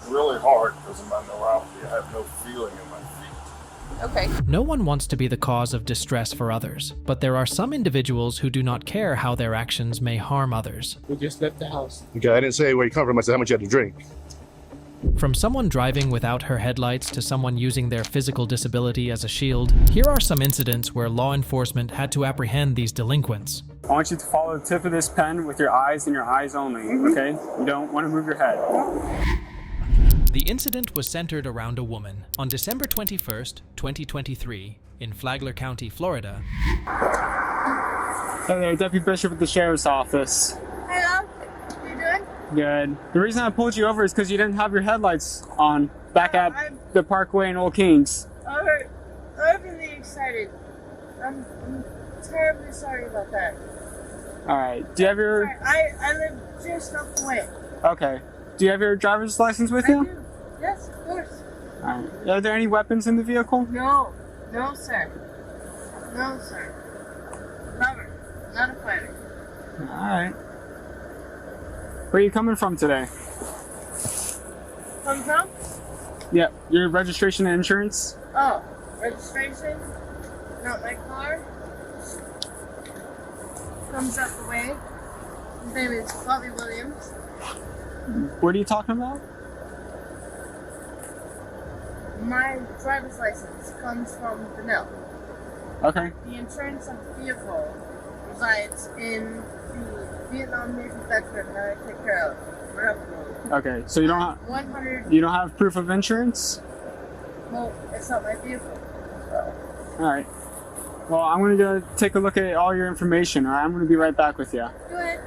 really hard because of my neuropathy. I have no feeling in my feet. Okay. No one wants to be the cause of distress for others, but there are some individuals who do not care how their actions may harm others. We just left the house. Okay, I didn't say where you come from. I said how much you had to drink. From someone driving without her headlights to someone using their physical disability as a shield, here are some incidents where law enforcement had to apprehend these delinquents. I want you to follow the tip of this pen with your eyes and your eyes only, okay? You don't want to move your head. The incident was centered around a woman. On December 21st, 2023, in Flagler County, Florida. Hey there, Deputy Bishop at the Sheriff's Office. Hello. You doing? Good. The reason I pulled you over is because you didn't have your headlights on back at the Parkway in Old Kings. I'm really excited. I'm terribly sorry about that. Alright, do you have your... I live just up the way. Okay. Do you have your driver's license with I you? do. Yes, of course. Alright. Are there any weapons in the vehicle? No. No, sir. No, sir. Never. Not a fighter. Alright. Where are you coming from today? Come from? Yep. Your registration and insurance? Oh, registration? Not my car? Comes up the way. His name is Bobby Williams. What are you talking about? My driver's license comes from Vanille. Okay. The insurance of the vehicle resides in the Vietnam Navy veteran that I take care of. Okay, so you don't have 100. you don't have proof of insurance? Well, it's not my vehicle. So. Alright. Well, I'm gonna go take a look at all your information, alright? I'm gonna be right back with you. Go ahead.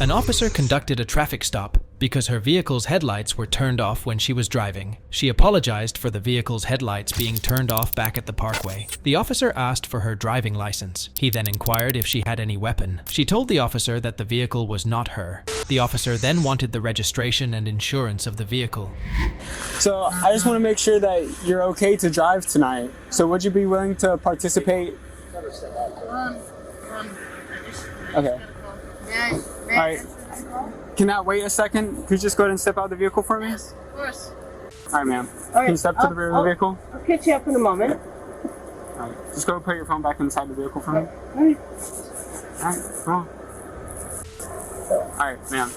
An officer conducted a traffic stop because her vehicle's headlights were turned off when she was driving. She apologized for the vehicle's headlights being turned off back at the parkway. The officer asked for her driving license. He then inquired if she had any weapon. She told the officer that the vehicle was not her. The officer then wanted the registration and insurance of the vehicle. So, I just want to make sure that you're okay to drive tonight. So, would you be willing to participate? Okay. May I answer this call? Can I wait a second? Could you just go ahead and step out of the vehicle for me? Yes, of course. Alright, ma'am. All right, Can you step to the rear of the vehicle? I'll catch you up in a moment. Alright. Just go put your phone back inside the vehicle for me. Alright. Alright, come on. Alright, ma'am.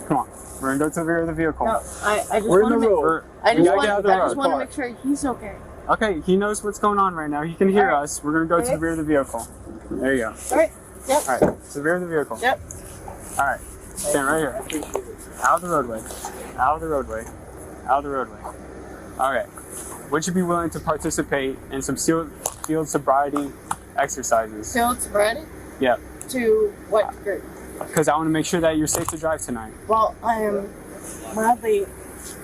Come on. We're gonna go to the rear of the vehicle. No, I just We're in want the to road. I We just gotta get out of the road. want Come to on. make sure he's okay. Okay, he knows what's going on right now. He can hear Alright. us. We're gonna go to the rear of the vehicle. There you go. Alright. Yep. Alright, to the rear of the vehicle. Yep. Alright, stand right here. Out of the roadway. Out of the roadway. Out of the roadway. Alright. Would you be willing to participate in some field sobriety exercises? Field sobriety? Yeah, To what degree? because I want to make sure that you're safe to drive tonight. Well, I am mildly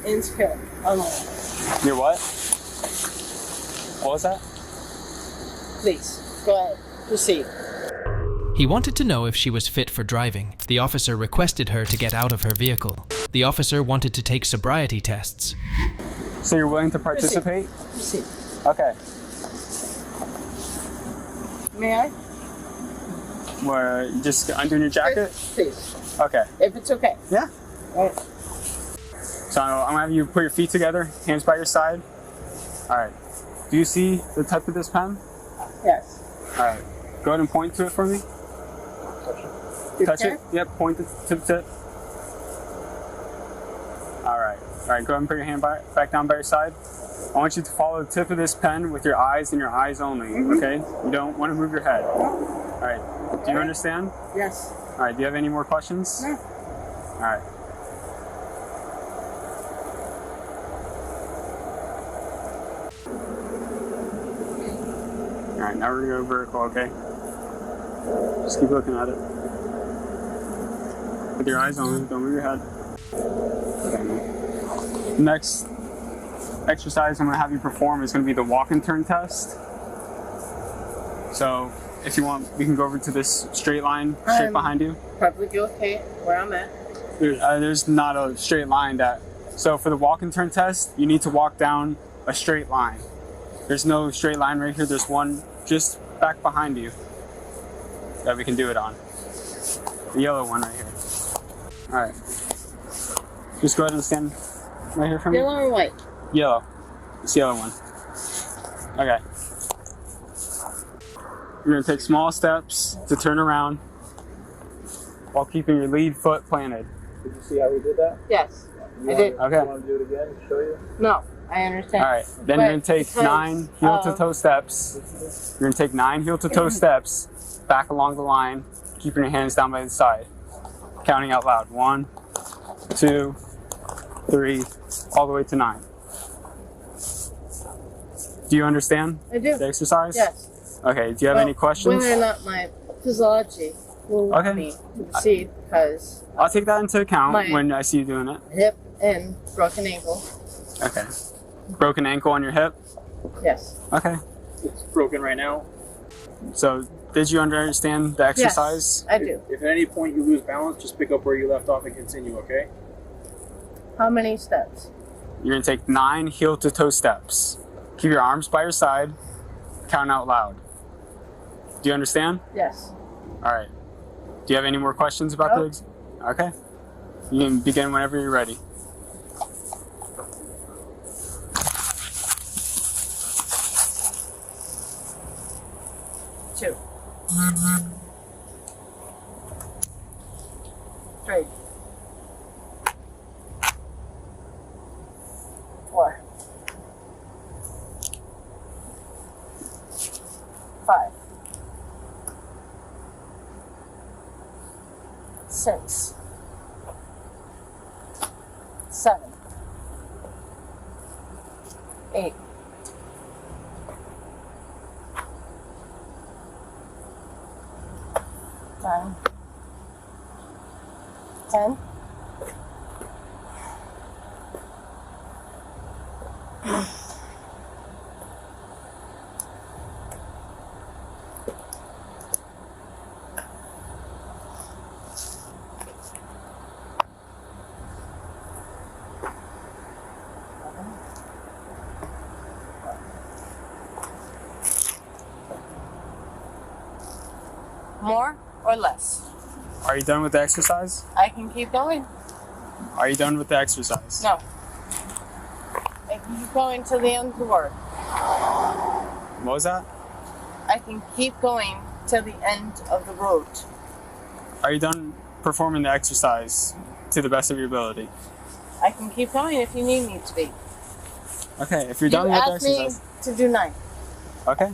insecure. You're what? What was that? Please, go ahead. Proceed. He wanted to know if she was fit for driving. The officer requested her to get out of her vehicle. The officer wanted to take sobriety tests. So you're willing to participate? Proceed. Okay. May I? Where just undoing your jacket? Please. Okay. If it's okay. Yeah. Alright. So I'm gonna have you put your feet together, hands by your side. Alright. Do you see the tip of this pen? Yes. Alright. Go ahead and point to it for me. Touch it. Yep, point it to the tip. Alright. Alright, go ahead and put your hand back down by your side. I want you to follow the tip of this pen with your eyes and your eyes only, okay? You don't want to move your head. Alright. Do you understand? Yes. Alright, do you have any more questions? No. Alright. Alright, now we're gonna go vertical, okay? Just keep looking at it. With your eyes on, don't move your head. Okay. Next exercise I'm gonna have you perform is gonna be the walk and turn test. So, if you want, we can go over to this straight line straight behind you. Perfectly okay where I'm at. There's not a straight line so for the walk and turn test, you need to walk down a straight line. There's no straight line right here. There's one just back behind you that we can do it on. The yellow one right here. All right. Just go ahead and stand right here for me? Yellow or white? Yellow. This yellow one. Okay. You're going to take small steps to turn around while keeping your lead foot planted. Did you see how we did that? Yes, I did. Okay. You want to do it again and show you? No, I understand. All right. Then you're going to take 9 heel-to-toe steps. You're going to take 9 heel-to-toe steps back along the line, keeping your hands down by the side. Counting out loud. 1, 2, 3, all the way to 9. Do you understand I do. the exercise? Yes. Okay. Do you have any questions? Whether or not my physiology will Okay. let me to proceed, because I'll take that into account My- when I see you doing it. hip and broken ankle. Okay. Broken ankle on your hip? Yes. Okay. It's broken right now. So, did you understand the exercise? Yes, I do. If at any point you lose balance, just pick up where you left off and continue, okay? How many steps? You're going to take 9 heel-to-toe steps. Keep your arms by your side. Count out loud. Do you understand? Yes. All right. Do you have any more questions about Nope. Okay. You can begin whenever you're ready. Two. 3. 4. 5. 6. 7. 8. 9. 10. 11. More or less? Are you done with the exercise? I can keep going. Are you done with the exercise? No. I can keep going till the end of the word. What was that? I can keep going till the end of the road. Are you done performing the exercise to the best of your ability? I can keep going if you need me to be. Okay, if you're You done with the asked me exercise. to do 9. Okay.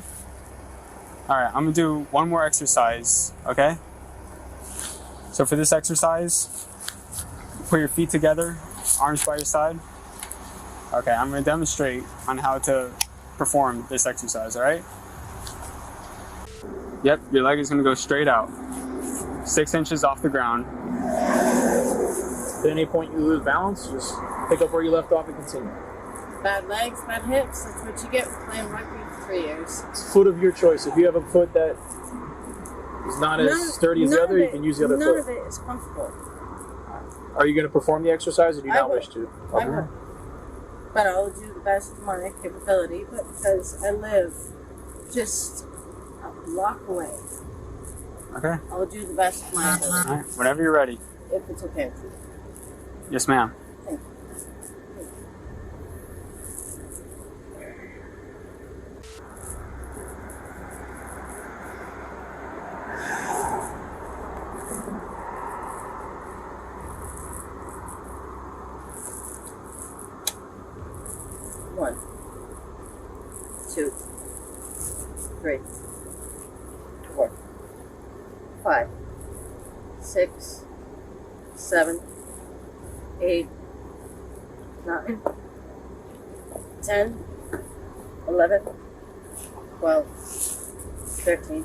All right, I'm gonna do one more exercise, okay? So for this exercise, put your feet together, arms by your side. Okay, I'm gonna demonstrate on how to perform this exercise, all right? Yep, your leg is gonna go straight out, 6 inches off the ground. At any point you lose balance, just pick up where you left off and continue. Bad legs, bad hips, that's what you get for playing rugby for 3 years. It's foot of your choice. If you have a foot that is not as sturdy as the other, you can use the other None foot. of it is comfortable. Are you going to perform the exercise or do you I not will. wish to? I will. But I'll do the best of my capability, but because I live just a block away, Okay, I'll do the best of my ability, all right, whenever you're ready. if it's okay with you. Yes, ma'am. Thank you. One, 2, 3, 4, 5, 6, 7, 8, 9, 10, 11, 12, 13, 14,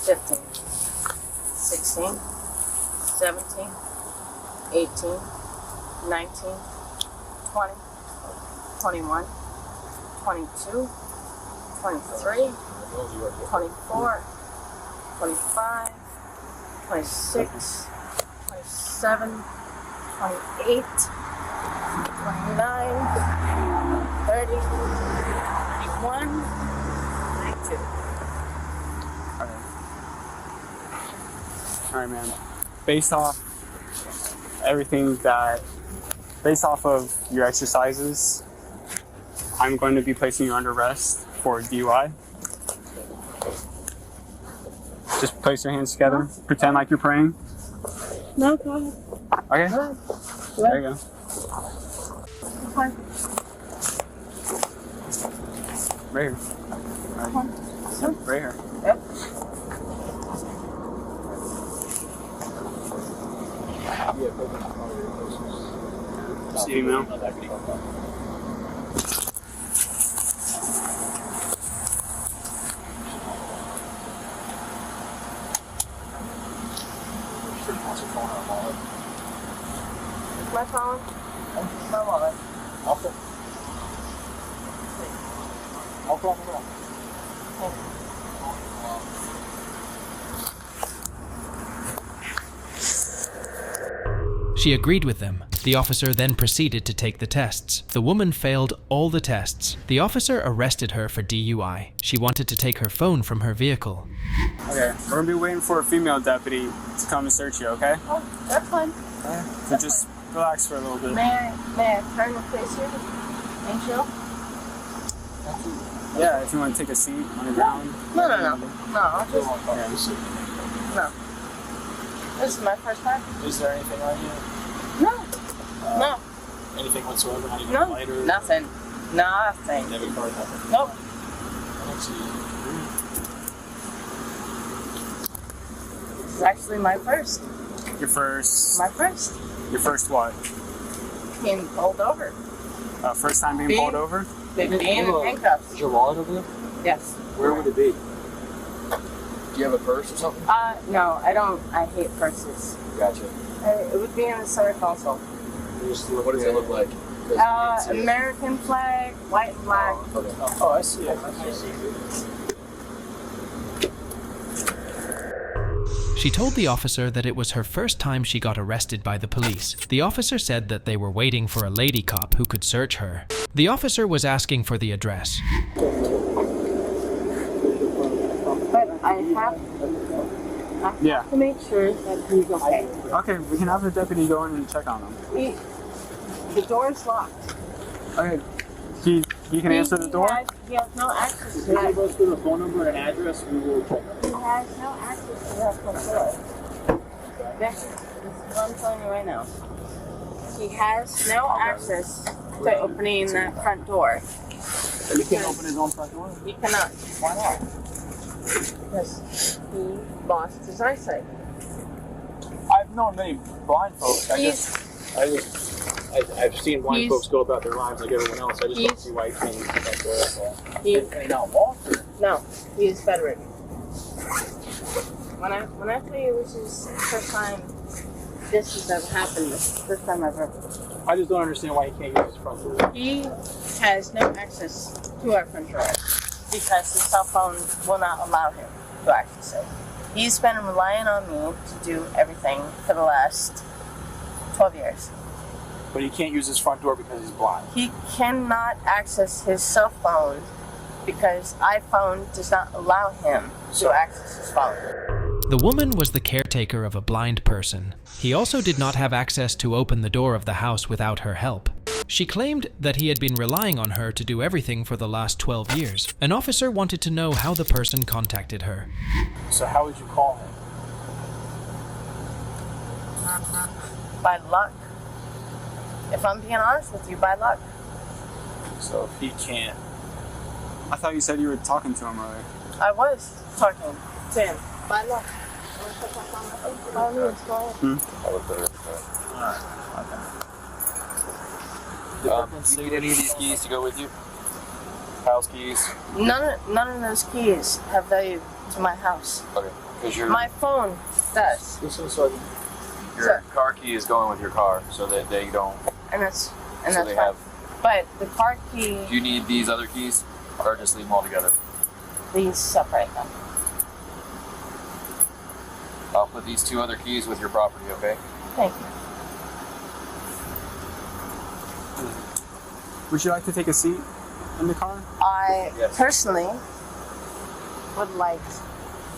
15, 16, 17, 18, 19, 20, 21, 22, 23, 24, 25, 26, 27, 28, 29, 30, 31, 32. All right, man. Based off everything that based off of your exercises, I'm going to be placing you under arrest for DUI. Just place your hands together. Pretend like you're praying. No, go ahead. Okay. Go ahead. There you go. Fine. Right here. Right here. Yep. Email. My phone. My wallet. She agreed with them. The officer then proceeded to take the tests. The woman failed all the tests. The officer arrested her for DUI. She wanted to take her phone from her vehicle. Okay, we're gonna be waiting for a female deputy to come and search you, okay? Oh, that's fine. So just relax for a little bit. May I turn the place here and chill? Yeah, if you want to take a seat on the ground. No. No, I'll just, Yeah. no. This is my first time. Is there anything on you? No. No. Anything whatsoever? Not even a No. lighter? Nothing. Nothing. Debit card, nothing. Nope. Let's see. This is actually my first. Your first. My first. Your first what? Being pulled over. First time being pulled over? Being in handcuffs. Is your wallet over there? Yes. Where would it be? Do you have a purse or something? No, I don't. I hate purses. Gotcha. It would be in the center console. What does it look like? American flag, white flag. Okay. Oh, I see it. She told the officer that it was her first time she got arrested by the police. The officer said that they were waiting for a lady cop who could search her. The officer was asking for the address. But I have Yeah. to make sure that he's okay. Okay, we can have the deputy go in and check on him. The door's locked. Okay. He can answer the door? He has no access to Give that. us the phone number and address, we will check. He has no access to that front door. This is what I'm telling you right now. He has no access to opening that front door. He can't open his own front door? He cannot. Why not? Because he lost his eyesight. I've known many blind folks. I've seen blind folks go about their lives like everyone else. I just don't see why he can't use the front door. That's all. Can he not walk? No, he is bedridden. When I tell you this is the first time this has ever happened, this is the first time I've ever. I just don't understand why he can't use his front door. He has no access to our front door because his cell phone will not allow him to access it. He's been relying on me to do everything for the last 12 years. But he can't use his front door because he's blind. He cannot access his cell phone because iPhone does not allow him to access his phone. The woman was the caretaker of a blind person. He also did not have access to open the door of the house without her help. She claimed that he had been relying on her to do everything for the last 12 years. An officer wanted to know how the person contacted her. So how would you call him? By luck. If I'm being honest with you, by luck. So if he can't... I thought you said you were talking to him earlier. I was talking to him. By luck. By all means, go ahead. Do you need any of these keys to go with you? House keys? None of those keys have value to my house. Okay. Because My phone does. your car key is going with your car, so that they don't. And that's So fine. they have. But the car key, Do you need these other keys, or just leave them all together? please separate them. I'll put these two other keys with your property. Okay. Thank you. Would you like to take a seat in the car? I Yes. personally would like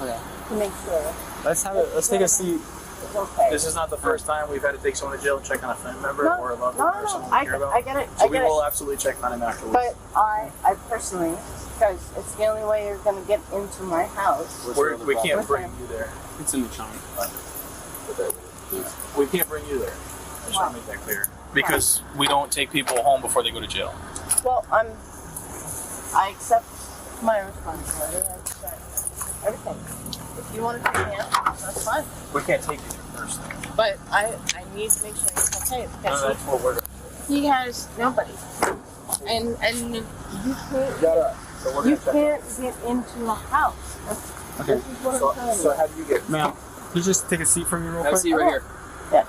Okay. to make sure. Let's take a seat It's okay. This is not the first time we've had to take someone to jail and check on a family member or a loved one or someone we care about. I get it. So we will absolutely check on him afterwards. But I personally, because it's the only way you're going to get into my house. We can't bring you there. It's in the trunk. We can't bring you there. I just want to make that clear. Because we don't take people home before they go to jail. Well, I accept my responsibility. I accept everything. If you want to take me out, that's fine. We can't take you there first. But I need to make sure he's okay because No, that's what we're doing. he has nobody, and you can't get into the house. Okay. This is what I'm telling you. how do you get? Ma'am, can you just take a seat for me real Have a quick? seat right here. Yes.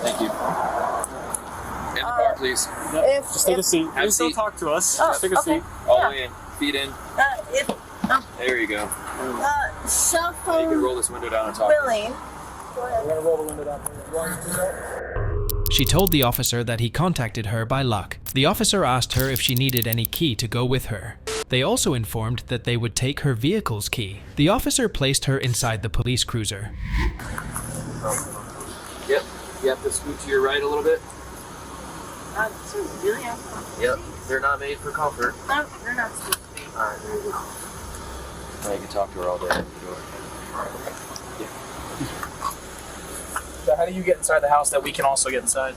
Thank you. In the car, please. Just take a seat. Have You a still seat. talk to us. Oh, Just take a okay. seat. All the way in. Feet in. If There you go. cell You can phone roll this window down and talk. billing. We're going to roll the window down for you. She told the officer that he contacted her by luck. The officer asked her if she needed any key to go with her. They also informed that they would take her vehicle's key. The officer placed her inside the police cruiser. Yep. You have to scoot to your right a little bit. Really? Yep. They're not made for comfort. No, they're not supposed to be. Alright, there you go. Now you can talk to her all day. So how do you get inside the house that we can also get inside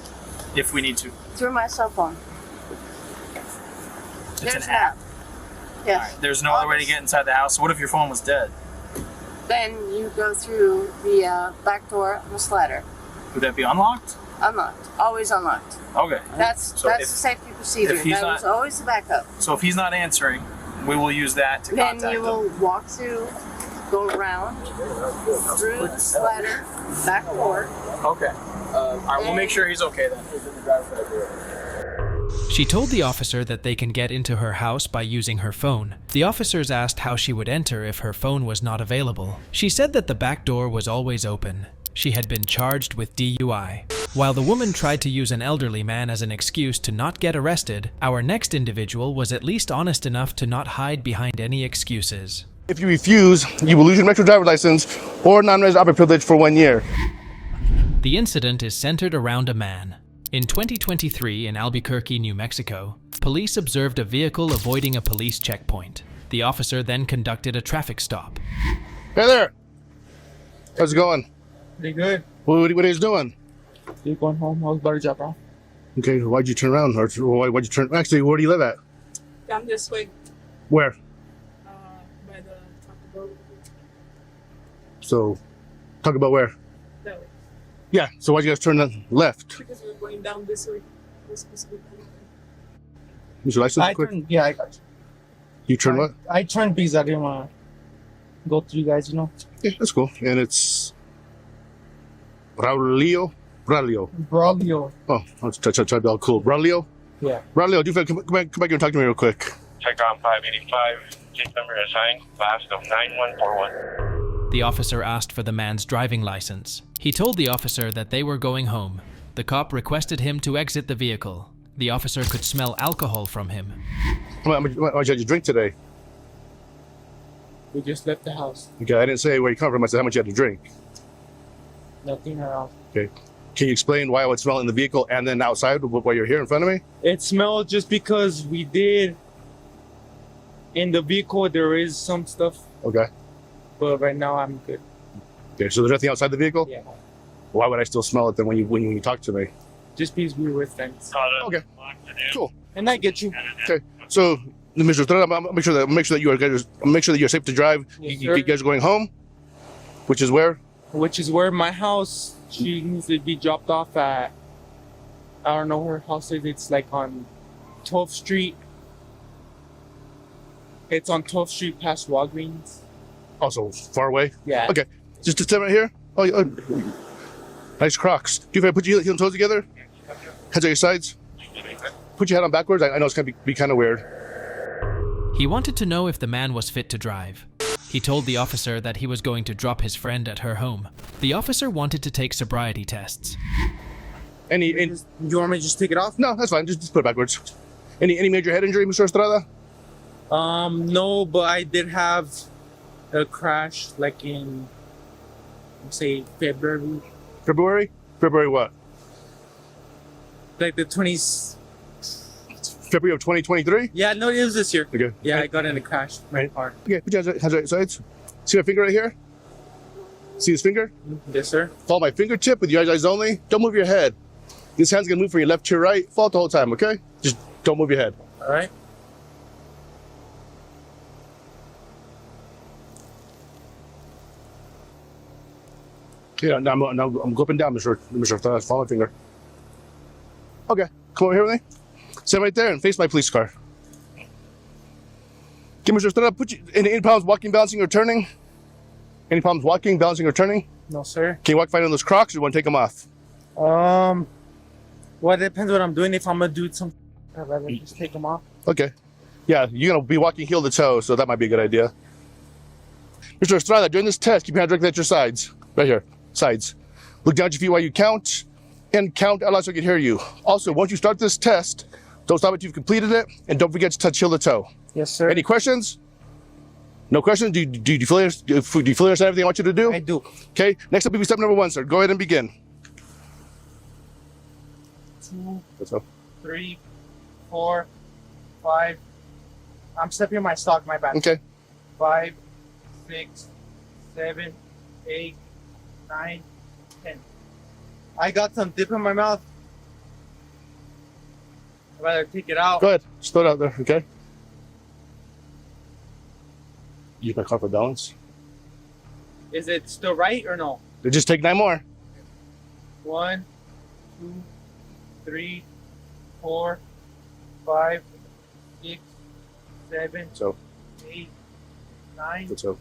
if we need to? Through my cell phone. It's There's an app. Yes. There's no other way to get inside the house. What if your phone was dead? Then you go through the back door of the slider. Would that be unlocked? Unlocked. Always unlocked. Okay. That's So the if- safety procedure. if he's That was not- always the backup. So if he's not answering, we will use that to Then contact you him. will walk through, go around, through the slider, back door. Okay. All right, we'll make sure he's okay then. She told the officer that they can get into her house by using her phone. The officers asked how she would enter if her phone was not available. She said that the back door was always open. She had been charged with DUI. While the woman tried to use an elderly man as an excuse to not get arrested, our next individual was at least honest enough to not hide behind any excuses. If you refuse, you will lose your metro driver's license or non-resident operator privilege for 1 year. The incident is centered around a man. In 2023 in Albuquerque, New Mexico, police observed a vehicle avoiding a police checkpoint. The officer then conducted a traffic stop. Hey there. How's it going? Pretty good. What are you doing? You going home? I was about to drop off. Okay, why'd you turn around? Or why'd you turn? Actually, where do you live at? Down this way. Where? By the Taco Bell. So, talk about where? That way. Yeah, so why'd you guys turn left? Because we're going down this way. This way. Use your license I quick? turned, yeah, I got you. You turn what? I turned because I didn't want to go through you guys, you know. Yeah, that's cool. And it's Braulio? Braulio. Braulio. Oh, I'll try to be all cool. Braulio? Yeah. Braulio, come back here and talk to me real quick. Check on 585. Case number assigned. Last of 9141. The officer asked for the man's driving license. He told the officer that they were going home. The cop requested him to exit the vehicle. The officer could smell alcohol from him. Why'd you drink today? We just left the house. Okay, I didn't say where you come from. I said how much you had to drink. Nothing around. Okay. Can you explain why I would smell in the vehicle and then outside while you're here in front of me? It smelled just because we did. In the vehicle, there is some stuff, Okay. but right now I'm good. Okay, so there's nothing outside the vehicle? Yeah. Why would I still smell it then when you talk to me? Just because we were friends. Okay. Cool. And I get you. Okay. So, Mr. Estrada, I'll make sure that you're safe to drive. Yes, You sir. guys are going home, which is where? Which is where my house, she needs to be dropped off at, I don't know where her house is. It's like on 12th Street. It's on 12th Street past Walgreens. Also far away. Yeah. Okay. Just to stand right here. Oh, nice Crocs. Do you put your heel and toes together? Heads on your sides. Put your head on backwards. I know it's gonna be kind of weird. He wanted to know if the man was fit to drive. He told the officer that he was going to drop his friend at her home. The officer wanted to take sobriety tests. Do you want me to just take it off? No, that's fine. Just put it backwards. Any major head injury, Mr. Estrada? No, but I did have a crash like in, say, February. February? February what? Like the 20s. February of 2023? Yeah, no, it was this year. Okay. Yeah, I got in a crash. My car. Okay, put your hands right sides. See my finger right here? See this finger? Yes, sir. Follow my fingertip with your eyes only. Don't move your head. This hand's gonna move from your left to your right. Follow it the whole time, okay? Just don't move your head. All right. Yeah, now I'm go up and down, Mr. Follow my finger. Okay, come over here with me. Stand right there and face my police car. Okay, Mr. Estrada, any problems walking, balancing, or turning? Any problems walking, balancing, or turning? No, sir. Can you walk fine on those Crocs or you want to take them off? Well, it depends what I'm doing. If I'm gonna do something, I'd rather just take them off. Okay. Yeah, you're gonna be walking heel to toe, so that might be a good idea. Mr. Estrada, during this test, keep your hands directly at your sides. Right here, sides. Look down at your feet while you count, and count out loud so I can hear you. Also, once you start this test, don't stop until you've completed it, and don't forget to touch heel to toe. Yes, sir. Any questions? No questions? Do you fully understand everything I want you to do? I do. Okay, next up will be step number 1, sir. Go ahead and begin. 2, That's all. 3, 4, 5. I'm stepping on my stock, my bad. Okay. 5, 6, 7, 8, 9, 10. I got some dip in my mouth. I'd rather take it out. Go ahead. Just throw it out there, okay? Use my car for balance. Is it still right or no? Just take 9 more. 1, 2, 3, 4, 5, 6, 7, So, 8, 9. so.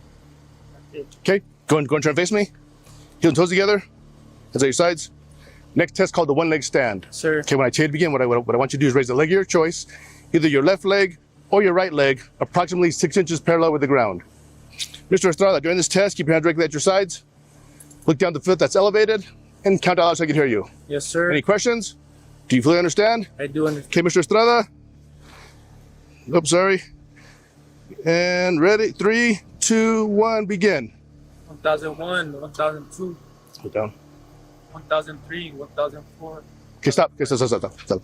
That's it. Okay, go and try and face me. Heel and toes together. Hands at your sides. Next test called the one leg stand. Sir. Okay, when I tell you to begin, what I want you to do is raise the leg of your choice, either your left leg or your right leg, approximately 6 inches parallel with the ground. Mr. Estrada, during this test, keep your hands directly at your sides. Look down the foot that's elevated, and count out loud so I can hear you. Yes, sir. Any questions? Do you fully understand? I do understand. Okay, Mr. Estrada. Oops, sorry. And ready, 3, 2, 1, begin. 1001, 1002, Put down. 1003, 1004. Okay, stop. Okay, stop.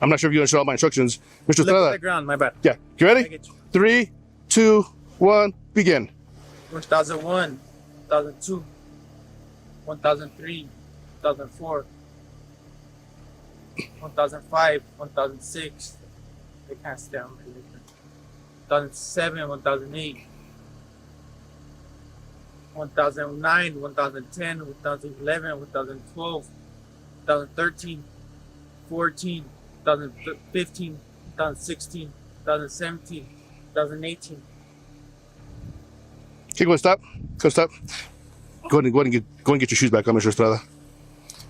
I'm not sure if you understood all my instructions. Mr. Look at the Estrada. ground, my bad. Yeah, you I ready? get you. 3, 2, 1, begin. 1001, 1002, 1003, 1004, 1005, 1006. They can't stay on my liquor. 1007, 1008, 1009, 1010, 1011, 1012, 2013, 14, 2015, 2016, 2017, 2018. Okay, go and stop. Go and stop. Go ahead and get your shoes back on, Mr. Estrada.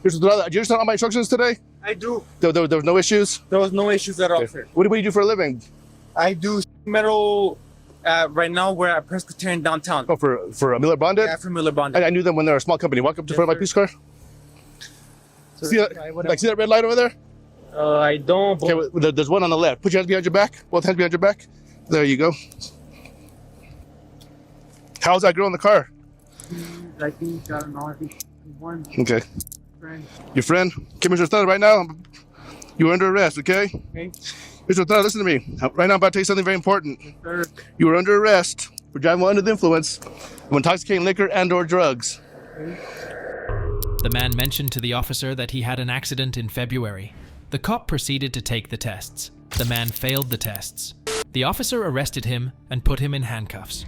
Mr. Estrada, did you understand all my instructions today? I do. There was no issues? There was no issues at all, Okay. sir. What do you do for a living? I do metal right now. We're at Presbyterian downtown. Oh, for Miller Bonded? Yeah, for Miller Bonded. I knew them when they were a small company. Walk up to Yes, front of my sir. police car. So See that? See that red light over there? I don't. But Okay, there's one on the left. Put your hands behind your back. Both hands behind your back. There you go. How's that girl in the car? I think I don't know. I think one Okay. friend. Your friend? Okay, Mr. Estrada, right now, you're under arrest, okay? Okay. Mr. Estrada, listen to me. Right now, I'm about to tell you something very important. Sir. You are under arrest for driving while under the influence of intoxicating liquor and or drugs. The man mentioned to the officer that he had an accident in February. The cop proceeded to take the tests. The man failed the tests. The officer arrested him and put him in handcuffs.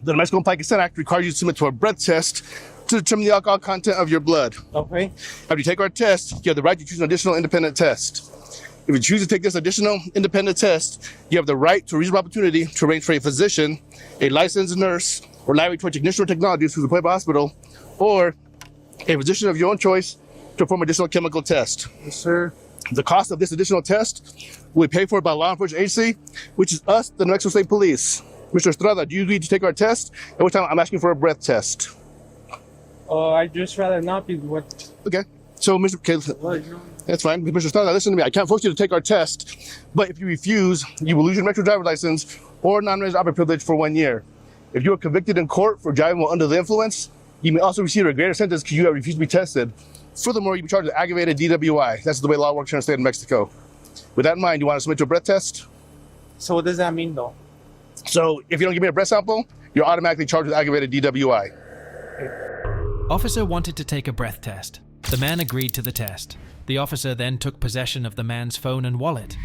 The Mexico Implied Consent Act requires you to submit to a breath test to determine the alcohol content of your blood. Okay. After you take our test, you have the right to choose an additional independent test. If you choose to take this additional independent test, you have the right to a reasonable opportunity to arrange for a physician, a licensed nurse, or laboratory technician or technologist who's employed by hospital, or a physician of your own choice to perform additional chemical test. Yes, sir. The cost of this additional test will be paid for by a law enforcement agency, which is us, the New Mexico State Police. Mr. Estrada, do you need to take our test? At which time I'm asking for a breath test. I'd just rather not be what. Okay. So, Mr. That's fine. Mr. Estrada, listen to me. I can't force you to take our test, but if you refuse, you will lose your Mexico driver's license or non-resident operator privilege for 1 year. If you are convicted in court for driving while under the influence, You may also receive a greater sentence because you have refused to be tested. Furthermore, you'll be charged with aggravated DWI. That's the way law works here in the state of Mexico. With that in mind, you want to submit to a breath test? So what does that mean, though? So if you don't give me a breath sample, you're automatically charged with aggravated DWI. Officer wanted to take a breath test. The man agreed to the test. The officer then took possession of the man's phone and wallet.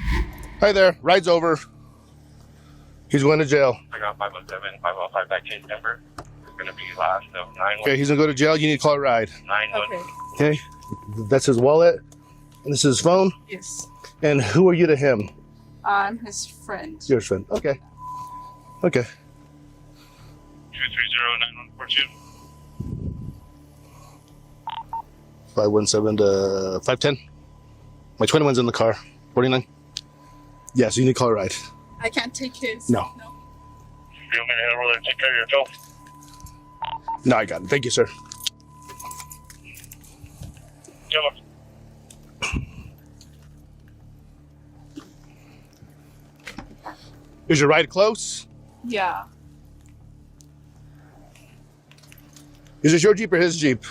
Hi there, ride's over. He's going to jail. I got 507, 505 back case number. It's going to be last of 911. Okay, he's going to go to jail. You need to call a ride. 911. Okay, that's his wallet. And this is his phone. Yes. And who are you to him? I'm his friend. Your friend. Okay. Okay. 230-9142. 517 to 510. My 21's in the car. 49. Yeah, so you need to call a ride. I can't take his. No. You want me to head over there and take care of your phone? No, I got it. Thank you, sir. Yeah, look. Is your ride close? Yeah. Is this your Jeep or his Jeep?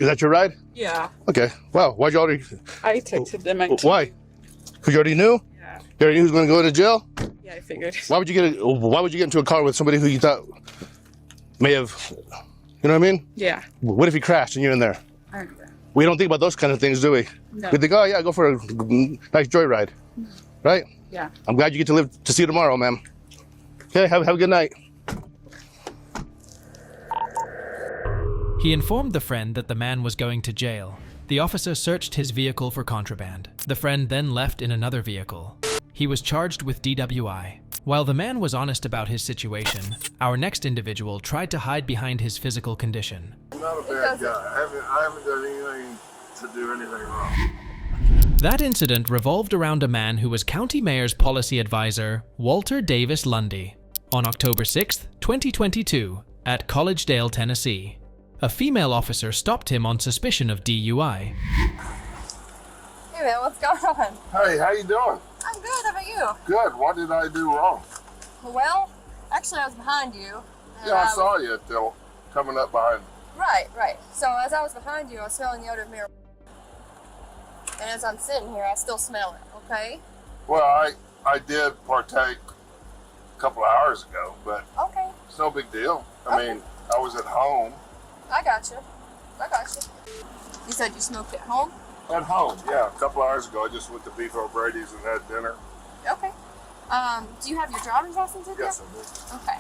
Is that your ride? Yeah. Okay. Wow. Why'd you already? I texted them. And Why? Because you already knew. Yeah. You already knew who was going to go to jail. Yeah, I figured. Why would you get into a car with somebody who you thought may have, you know what I mean? Yeah. What if he crashed and you're in there? I remember. We don't think about those kind of things, do we? No. We think, oh yeah, go for a nice joyride, right? Yeah. I'm glad you get to live to see you tomorrow, ma'am. Okay, have a good night. He informed the friend that the man was going to jail. The officer searched his vehicle for contraband. The friend then left in another vehicle. He was charged with DWI. While the man was honest about his situation, our next individual tried to hide behind his physical condition. I'm not a bad guy. I haven't done anything to do anything wrong. That incident revolved around a man who was County Mayor's policy advisor, Walter Davis Lundy, on October 6, 2022, at Collegedale, Tennessee. A female officer stopped him on suspicion of DUI. Hey man, what's going on? Hey, how you doing? I'm good, how about you? Good. What did I do wrong? Well, actually I was behind you. and Yeah, I saw you till coming up behind me. Right. So as I was behind you, I was smelling the odor of marijuana. And as I'm sitting here, I still smell it, okay? Well, I did partake a couple of hours ago, but Okay, it's no big deal. I Okay. mean, I was at home. I got you. You said you smoked at home? At home, yeah. A couple of hours ago, I just went to Beef O'Brady's and had dinner. Okay. Do you have your driver's license with Yes, you? I did. Okay.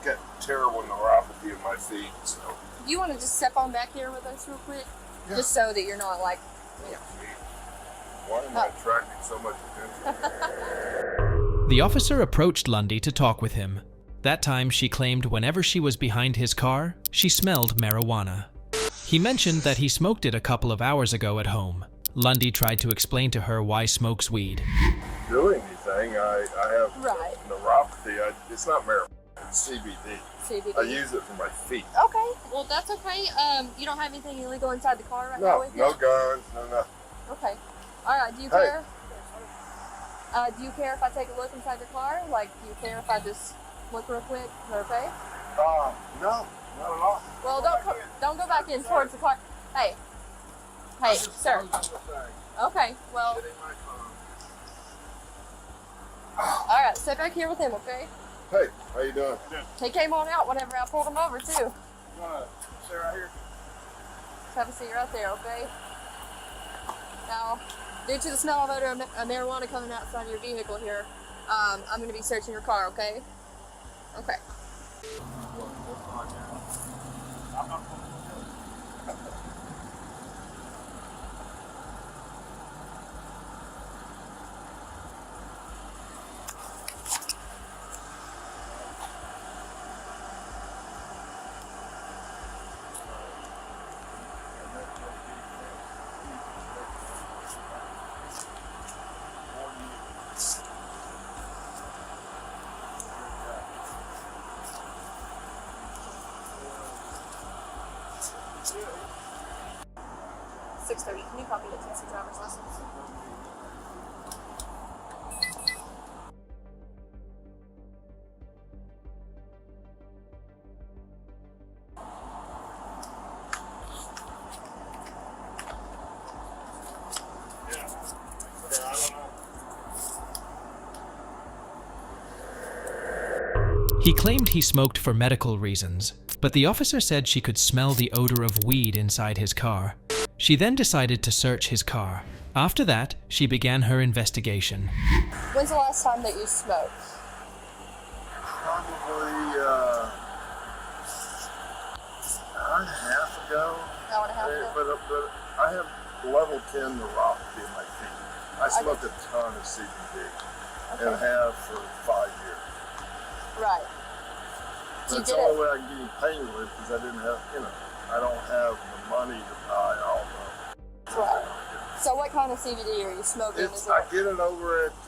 Got terrible neuropathy in my feet, so. You want to just step on back here with us real quick? Yeah. Just so that you're not like, Why am I attracting so much attention? The officer approached Lundy to talk with him. That time she claimed whenever she was behind his car, she smelled marijuana. He mentioned that he smoked it a couple of hours ago at home. Lundy tried to explain to her why smokes weed. Doing anything, I have Right. neuropathy. It's not marijuana, it's CBD. CBD. I use it for my feet. Okay, well that's okay. You don't have anything illegal inside the car right now No, with you? no guns, no nothing. Okay. Alright, do you Hey. care? Do you care if I take a look inside your car? Like, do you care if I just look real quick? Is that okay? No, not at all. Well, don't go back in towards the car. Hey, sir. Okay, well, alright, stay back here with him, okay? Hey, how you doing? He came on out whenever I pulled him over, too. You wanna sit right here? Just have a seat right there, okay? Now, due to the smell of odor of marijuana coming outside your vehicle here, I'm going to be searching your car, okay? Okay. 6:30. Can you copy the Tennessee driver's license? He claimed he smoked for medical reasons, but the officer said she could smell the odor of weed inside his car. She then decided to search his car. After that, she began her investigation. When's the last time that you smoked? Probably hour and a half ago. Hour and a half ago? But I have level 10 neuropathy in my feet. I smoked a ton of CBD and have for 5 years. Right. That's the only way I can get any pain relief because I didn't have, I don't have the money to buy all the. Right. So what kind of CBD are you smoking? I get it over at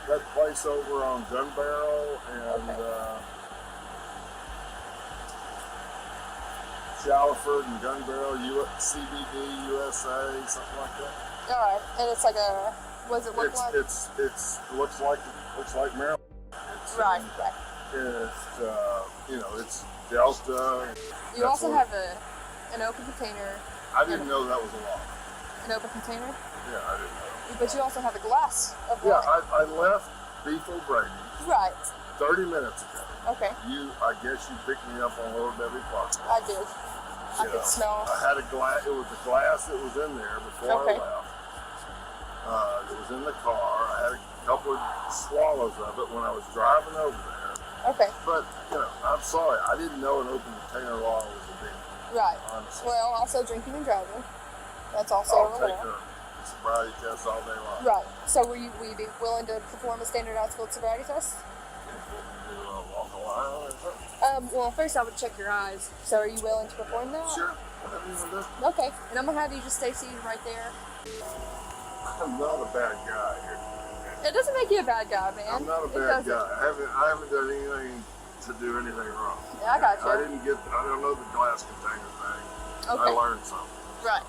that place over on Gun Barrel and Shalford and Gun Barrel, CBD USA, something like that. All right, and it's like a. What does it look like? It looks like marijuana. Right. It's Delta. You also have an open container. I didn't know that was a law. An open container? Yeah, I didn't know. But you also have a glass of wine. Yeah, I left Beef O'Brady. Right. 30 minutes ago. Okay. I guess you picked me up on Little Debbie Park. I did. I could smell. I had a glass. It was a glass that was in there before I left. It was in the car. I had a couple of swallows of it when I was driving over there. Okay. But, I'm sorry. I didn't know an open container law was a thing. Right. Honestly. Well, also drinking and driving. That's also I'll a take law. a sobriety test all day long. Right. So will you be willing to perform a standardized field sobriety test? Walk a line or something? Well, first I would check your eyes. So are you willing to perform that? Sure. Whatever you want to do. Okay. And I'm going to have you just stay seated right there. I'm not a bad guy here. It doesn't make you a bad guy, man. I'm not a bad guy. I haven't done anything to do anything wrong. Yeah, I got you. I don't know the glass container thing. Okay. I learned something. Right.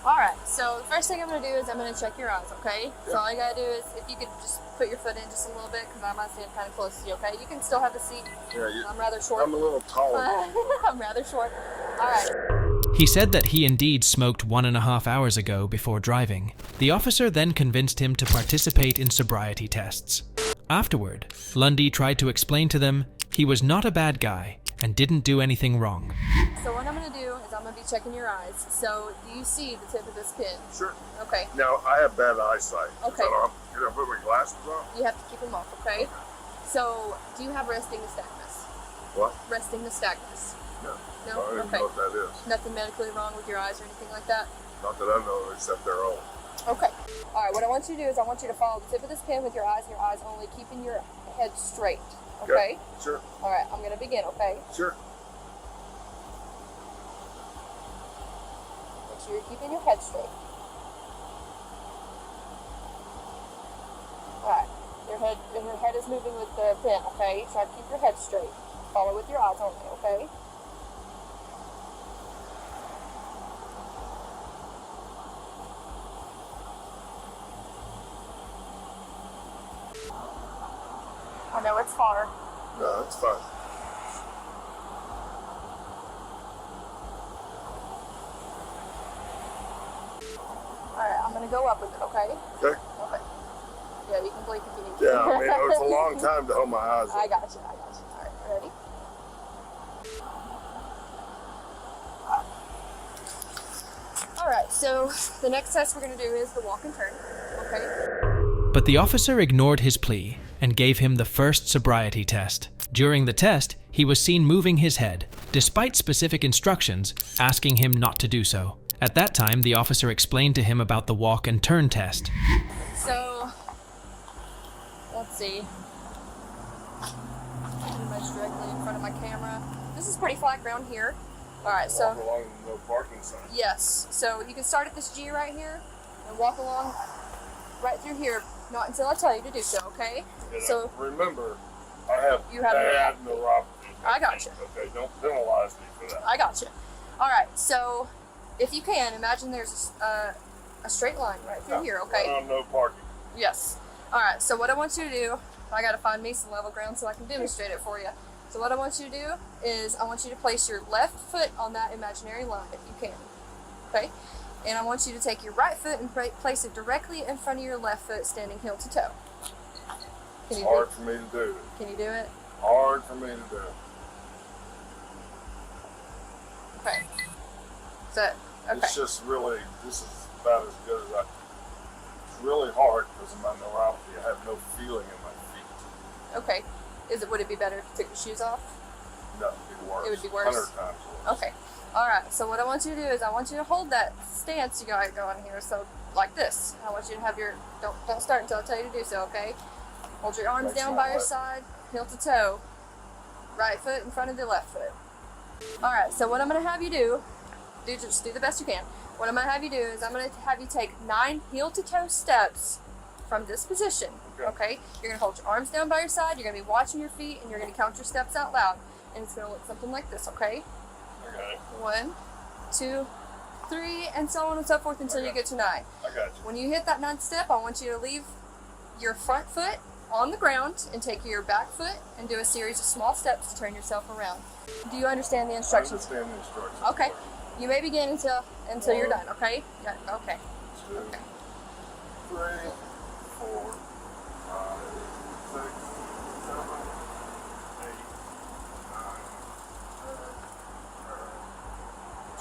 All right. So the first thing I'm going to do is I'm going to check your eyes, okay? Yeah. So all you got to do is if you could just put your foot in just a little bit because I might stand kind of close to you, okay? You can still have the seat. Yeah, I'm rather short. I'm a little taller. I'm rather short. All right. He said that he indeed smoked 1.5 hours ago before driving. The officer then convinced him to participate in sobriety tests. Afterward, Lundy tried to explain to them he was not a bad guy and didn't do anything wrong. So what I'm going to do is I'm going to be checking your eyes. So do you see the tip of this pin? Sure. Okay. Now, I have bad eyesight. Okay. So can I put my glasses on? You have to keep them off, okay? So do you have resting nystagmus? What? Resting nystagmus. No. No? I don't even Okay. know what that is. Nothing medically wrong with your eyes or anything like that? Not that I know, except they're old. Okay. All right, what I want you to do is I want you to follow the tip of this pin with your eyes and your eyes only, keeping your head straight. Okay? Sure. All right, I'm going to begin, okay? Sure. Make sure you're keeping your head straight. All right. Your head is moving with the pin, okay? Try to keep your head straight. Follow with your eyes only, okay? I know it's far. No, it's fine. Alright, I'm gonna go up with it, okay? Okay. Okay. Yeah, you can blink if you need to. Yeah, I mean, it's a long time to hold my eyes I open. got you. Alright, ready? Alright, so the next test we're gonna do is the walk and turn, okay? But the officer ignored his plea and gave him the first sobriety test. During the test, he was seen moving his head, despite specific instructions asking him not to do so. At that time, the officer explained to him about the walk and turn test. So, let's see. Pretty much directly in front of my camera. This is pretty flat ground here. Alright, so. Walk along no parking sign. Yes, so you can start at this G right here and walk along right through here. Not until I tell you to do so, okay? And So remember, I have You have bad neuropathy. neuropathy. I got you. Okay, don't penalize me for that. I got you. All right, so if you can, imagine there's a straight line right through here, okay? Right on no parking. Yes. All right, so what I want you to do, I got to find me some level ground so I can demonstrate it for you. So what I want you to do is I want you to place your left foot on that imaginary line if you can, okay? And I want you to take your right foot and place it directly in front of your left foot, standing heel to toe. It's hard for me to do. Can you do it? Hard for me to do. Okay. So, okay. It's just really, this is about as good as it's really hard because of my neuropathy. I have no feeling in my feet. Okay. Would it be better if you took your shoes off? No, it'd be worse. It would be worse? 100 times worse. Okay. All right. So what I want you to do is I want you to hold that stance you got going here. So like this. I want you to have your, don't start until I tell you to do so, okay? Hold your arms down by your side, heel to toe. Right foot in front of the left foot. All right. So what I'm going to have you do, just do the best you can. What I'm going to have you do is I'm going to have you take 9 heel to toe steps from this position. Okay? You're going to hold your arms down by your side, you're going to be watching your feet, and you're going to count your steps out loud. And it's going to look something like this, okay? Okay. 1, 2, 3, and so on and so forth until you get to 9. I got you. When you hit that 9th step, I want you to leave your front foot on the ground and take your back foot and do a series of small steps to turn yourself around. Do you understand the instructions? I understand the instructions. Okay. You may begin until you're done, okay? Yeah, okay. 2, 3, 4, 5, 6, 7, 8, 9,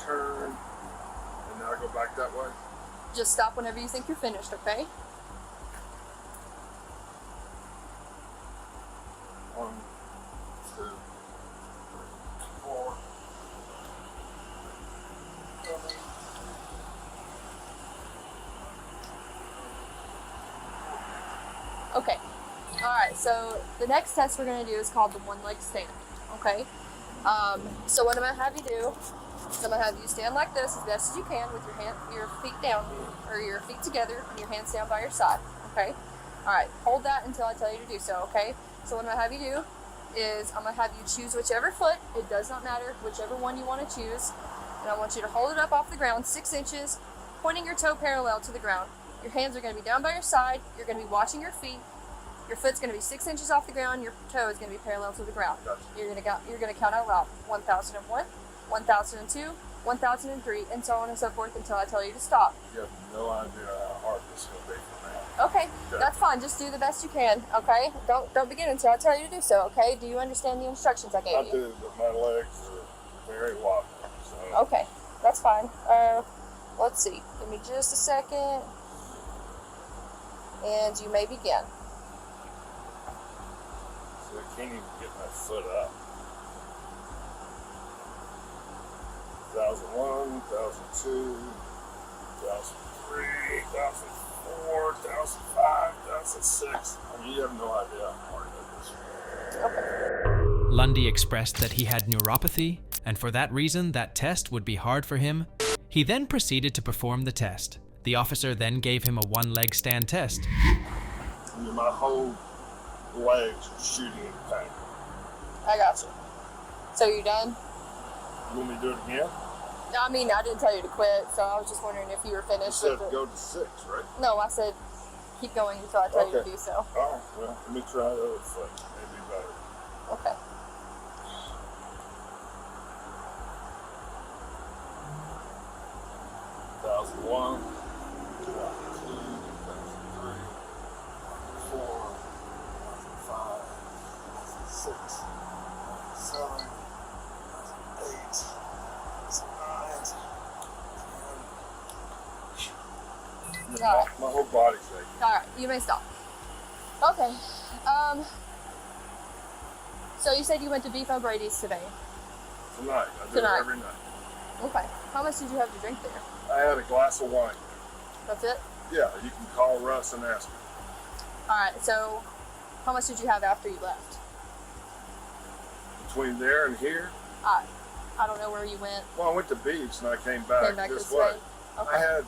turn, and now I go back that way. Just stop whenever you think you're finished, okay? 1, 2, 3, 4. Okay. Alright, so the next test we're going to do is called the one-leg stand, okay? So what I'm going to have you do is I'm going to have you stand like this as best as you can with your feet down, or your feet together, and your hands down by your side, okay? Alright, hold that until I tell you to do so, okay? So what I'm going to have you do is I'm going to have you choose whichever foot, it does not matter, whichever one you want to choose, and I want you to hold it up off the ground 6 inches, pointing your toe parallel to the ground. Your hands are going to be down by your side, you're going to be watching your feet, your foot's going to be 6 inches off the ground, your toe is going to be parallel to the ground. You're going to count out loud 1001, 1002, 1003, and so on and so forth until I tell you to stop. You have no idea how hard this is going to be for me. Okay, that's fine. Just do the best you can, okay? Don't begin until I tell you to do so, okay? Do you understand the instructions I gave you? I do, but my legs are very wobbly. So. Okay, that's fine. Let's see. Give me just a second. And you may begin. So I can't even get my foot up. 1001, 1002, 1003, 1004, 1005, 1006. I mean, you have no idea how hard that is. Okay. Lundy expressed that he had neuropathy, and for that reason, that test would be hard for him. He then proceeded to perform the test. The officer then gave him a one-leg stand test. I mean, my whole legs are shooting in pain. I got you. So you done? You want me to do it again? I mean, I didn't tell you to quit, so I was just wondering if you were You finished. said go to 6, right? No, I said keep going until I tell you to Okay. do so. All right, well, let me try the other foot. Maybe better. Okay. One, 2, 3, 4, 5, 6, 7, 8, 9, 10. My whole body's shaking. Alright, you may stop. Okay. So you said you went to Beef O'Brady's today. Tonight. I do it every night. Okay. How much did you have to drink there? I had a glass of wine. That's it? Yeah, you can call Russ and ask him. Alright, so how much did you have after you left? Between there and here? I don't know where you went. Well, I went to beach and I came back this way. Okay.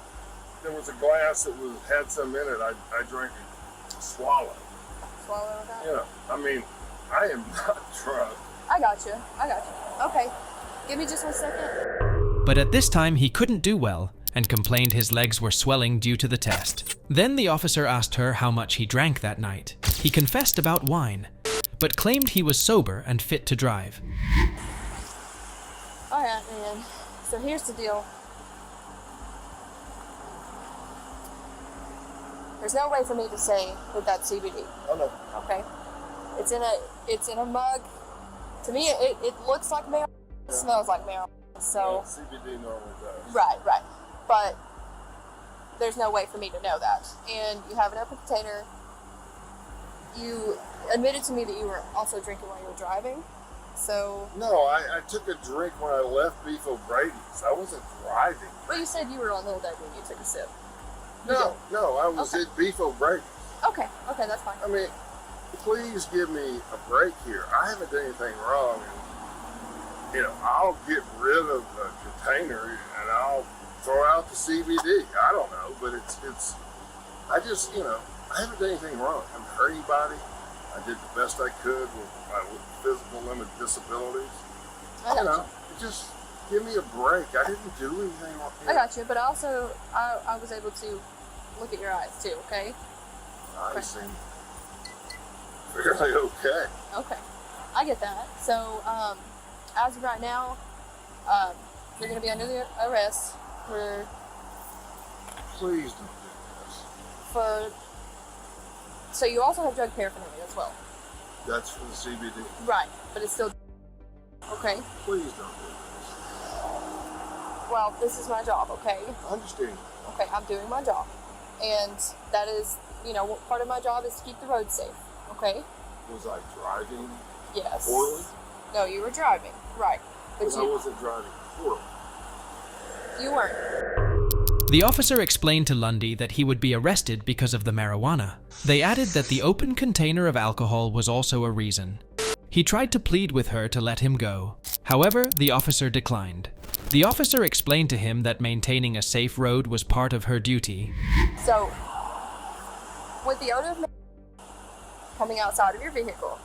There was a glass that had some in it. I drank and swallowed. Swallow that? Yeah, I mean, I am not drunk. I got you. Okay. Give me just 1 second. But at this time he couldn't do well and complained his legs were swelling due to the test. Then the officer asked her how much he drank that night. He confessed about wine, but claimed he was sober and fit to drive. Alright, man. So here's the deal. There's no way for me to say that that's CBD. Oh no. Okay? It's in a mug. To me, it looks like marijuana. It smells like marijuana. So CBD normally does. Right. But there's no way for me to know that. And you have an open container. You admitted to me that you were also drinking while you were driving. So No, I took a drink when I left Beef O'Brady's. I wasn't driving. Well, you said you were on the deck when you took a sip. No, I was Okay. at Beef O'Brady's. Okay, that's fine. I mean, please give me a break here. I haven't done anything wrong. And, I'll get rid of the container and I'll throw out the CBD. I don't know, but I haven't done anything wrong. I haven't hurt anybody. I did the best I could with my physical limit disabilities. Just give me a break. I didn't do anything wrong. I got you, but also I was able to look at your eyes too, okay? I seem fairly okay. Okay, I get that. So, as of right now, you're going to be under the arrest Please don't do for. So you also have drug paraphernalia as well. this. That's for the CBD. Right, but it's still. Okay. Please don't do this. Well, this is my job, okay? I understand. Okay, I'm doing my job, and that is, part of my job is to keep the road safe. Okay. Was I driving Yes. poorly? No, you were driving. Right. But I wasn't driving poorly. You weren't. The officer explained to Lundy that he would be arrested because of the marijuana. They added that the open container of alcohol was also a reason. He tried to plead with her to let him go. However, the officer declined. The officer explained to him that maintaining a safe road was part of her duty. So, with the odor of coming outside of your vehicle.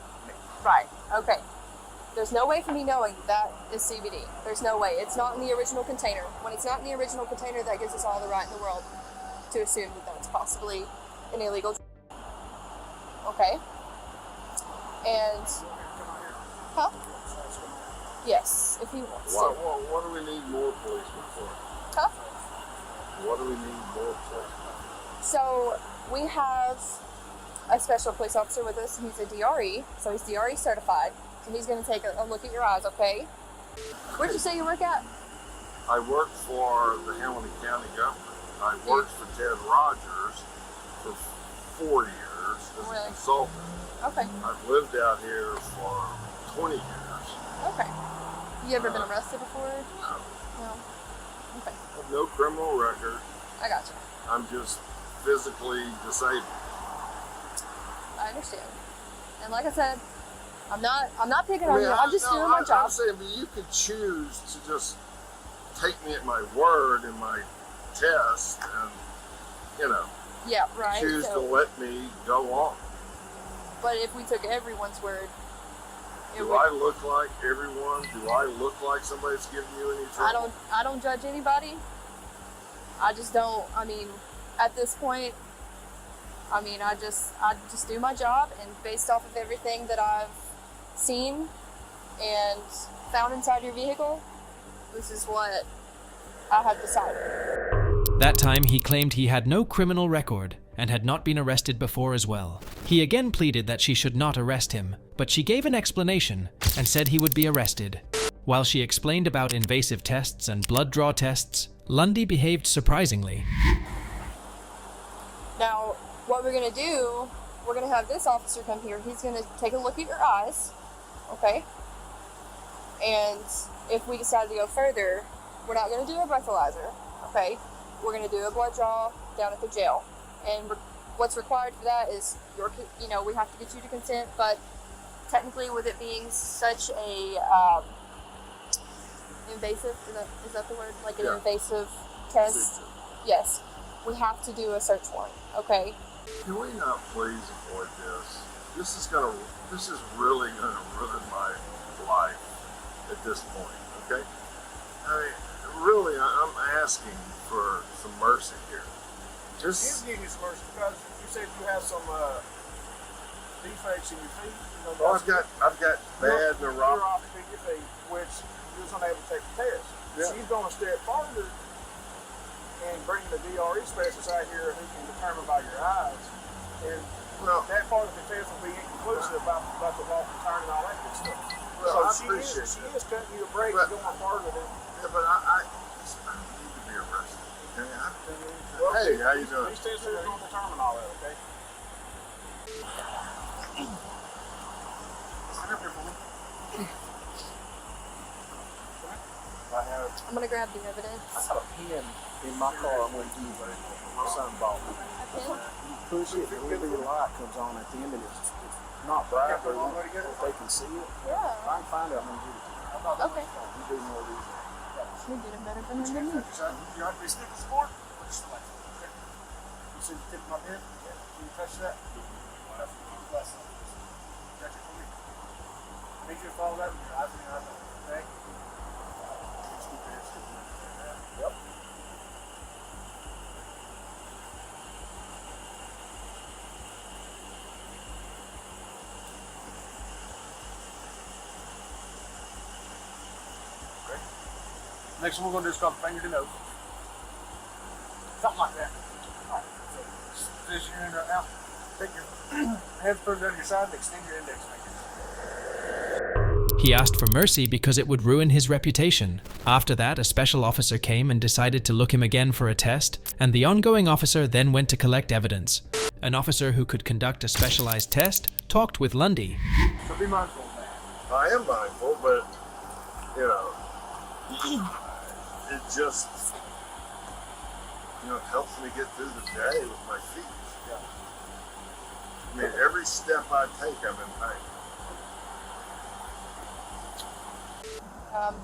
Right. Okay. There's no way for me knowing that is CBD. There's no way. It's not in the original container. When it's not in the original container, that gives us all the right in the world to assume that that's possibly an illegal drug. Okay? And... Huh? Yes, if he wants to. What do we need more policemen for? Huh? What do we need more policemen for? So, we have a special police officer with us. He's a DRE, so he's DRE certified. So he's going to take a look at your eyes, okay? Where'd you say you work at? I work for the Hamilton County government. I worked for Ted Rogers for 4 years as a consultant. Okay. I've lived out here for 20 years. Okay. You ever been arrested before? No. No. Okay. I have no criminal record. I got you. I'm just physically disabled. I understand. And like I said, I'm not picking on you. I'm just doing my job. I'm saying, but you could choose to just take me at my word in my test and, Yeah, right. choose to let me go on. But if we took everyone's word, Do I look like everyone? Do I look like somebody's giving you any trouble? I don't judge anybody. I just don't. I mean, at this point, I just do my job, and based off of everything that I've seen and found inside your vehicle, this is what I have decided. That time he claimed he had no criminal record and had not been arrested before as well. He again pleaded that she should not arrest him, but she gave an explanation and said he would be arrested. While she explained about invasive tests and blood draw tests, Lundy behaved surprisingly. Now, what we're going to do, we're going to have this officer come here. He's going to take a look at your eyes, okay? And if we decide to go further, we're not going to do a breathalyzer, okay? We're going to do a blood draw down at the jail. And what's required for that is we have to get you to consent, but technically with it being such a invasive, is that the word? Like an invasive test? Yes. We have to do a search warrant, okay? Can we not please avoid this? This is really gonna ruin my life at this point, okay? I mean, really, I'm asking for some mercy here. Just give you some mercy because you said you have some defects in your feet. Well, I've got bad neuropathy in your feet, which you was unable to take the test. Yeah. She's going to step farther and bring the DRE specialist out here who can determine by your eyes. And that part of the test will be inconclusive about the walk and turn and all that good stuff. Well, so she is cutting you a break and going farther than. Yeah, but I need to be arrested. Okay? Hey, how you doing? These tests are going to determine all that, okay? I'm gonna grab the evidence. I got a pen in my car. I'm going to use it. My son bought me. You push it, and the little light comes on at the end, and it's not bright, but they can see it. Yeah. If I can find it, I'm going to give it to you. Okay. You do more of these. You're doing better than me. You like this snippet sport? You see the tip of my pen? Can you touch that? Touch it for me. Make sure you follow that with your eyes and your eyes open, okay? Yep. Okay. Next one we're going to do is called finger to nose. Something like that. Alright. So, position your hand right now. Take your hands, put it on your side, and extend your index finger. He asked for mercy because it would ruin his reputation. After that, a special officer came and decided to look him again for a test, and the ongoing officer then went to collect evidence. An officer who could conduct a specialized test talked with Lundy. So be mindful of that. I am mindful, but, you know, it just, it helps me get through the day with my feet. Yeah. I mean, every step I take, I'm in pain.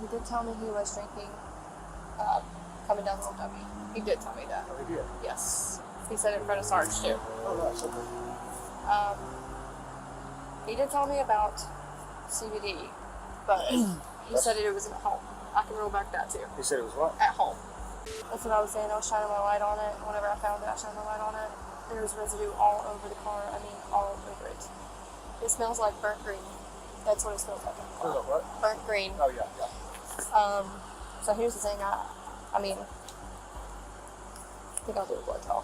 He did tell me he was drinking coming down the Old W. He did tell me that. Oh, he did? Yes. He said it in front of Sarge too. Oh, nice. Okay. He did tell me about CBD, but he said it was at home. I can roll back that too. He said it was what? At home. That's what I was saying. I was shining my light on it. Whenever I found it, I shined my light on it. There was residue all over the car. I mean, all over it. It smells like burnt green. That's what it smells like. Smells like what? Burnt green. Oh, yeah, yeah. So here's the thing. I mean, I think I'll do a blood draw.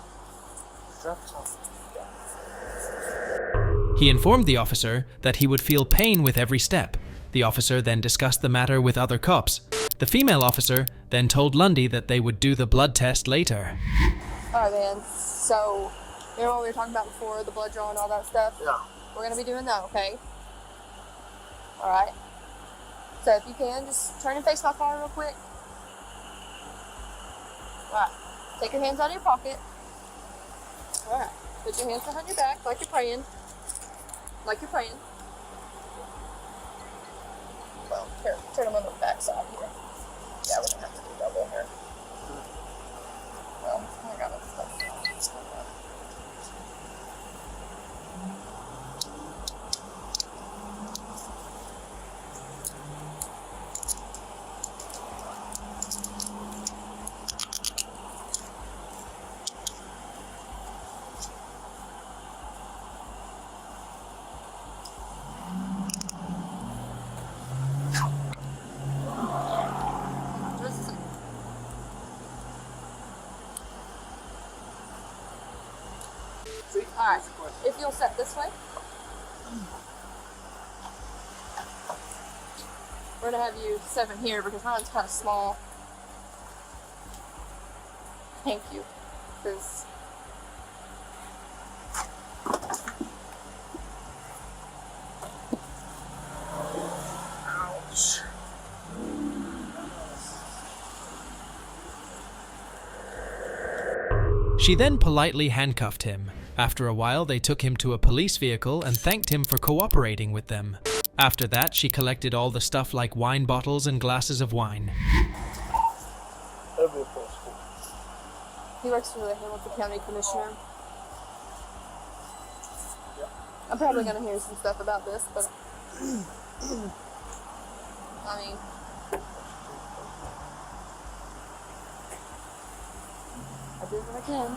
He informed the officer that he would feel pain with every step. The officer then discussed the matter with other cops. The female officer then told Lundy that they would do the blood test later. Alright, man. So, you know what we were talking about before, the blood draw and all that stuff? Yeah. We're going to be doing that, okay? Alright. So if you can, just turn and face my car real quick. Alright. Take your hands out of your pocket. Alright. Put your hands behind your back like you're praying. Like you're praying. Well, here, turn them on the back side here. Yeah, we're going to have to do double here. Well, I got it. Alright, if you'll set this way. We're going to have you 7 here because mine's kind of small. Thank you. Because Ouch. She then politely handcuffed him. After a while, they took him to a police vehicle and thanked him for cooperating with them. After that, she collected all the stuff like wine bottles and glasses of wine. he works for the Hamilton County Commissioner. I'm probably going to hear some stuff about this, but I mean, do what I can.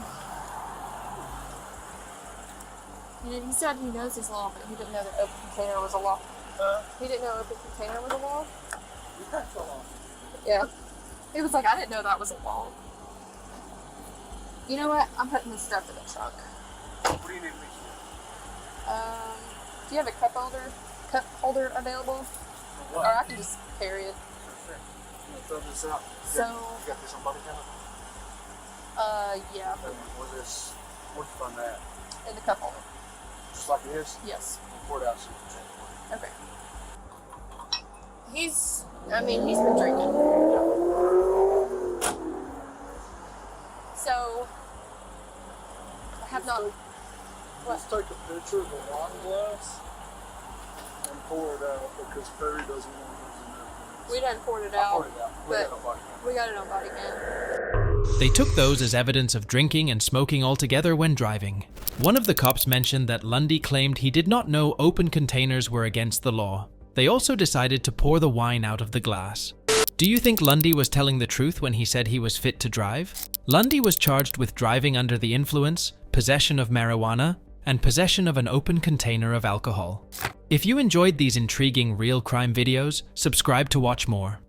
He said he knows his law, but he didn't know that open container was a law. He didn't know open container was a law. Yeah. He was like, I didn't know that was a law. You know what? I'm putting this stuff in the trunk. What do you need me to do? Do you have a cup holder available? What? Or I can just carry it. Sure. I'm gonna throw this out. So, you got this on body count? yeah. Where'd you find that? In the cup holder. Just like it is? Yes. We'll pour it out so you can check it. Okay. He's been drinking. So, I have not. Let's take a picture of the wine glass and pour it out because Perry doesn't want to use it. We done poured it I out. poured it out. We got it on body cam. They took those as evidence of drinking and smoking altogether when driving. One of the cops mentioned that Lundy claimed he did not know open containers were against the law. They also decided to pour the wine out of the glass. Do you think Lundy was telling the truth when he said he was fit to drive? Lundy was charged with driving under the influence, possession of marijuana, and possession of an open container of alcohol. If you enjoyed these intriguing real crime videos, subscribe to watch more.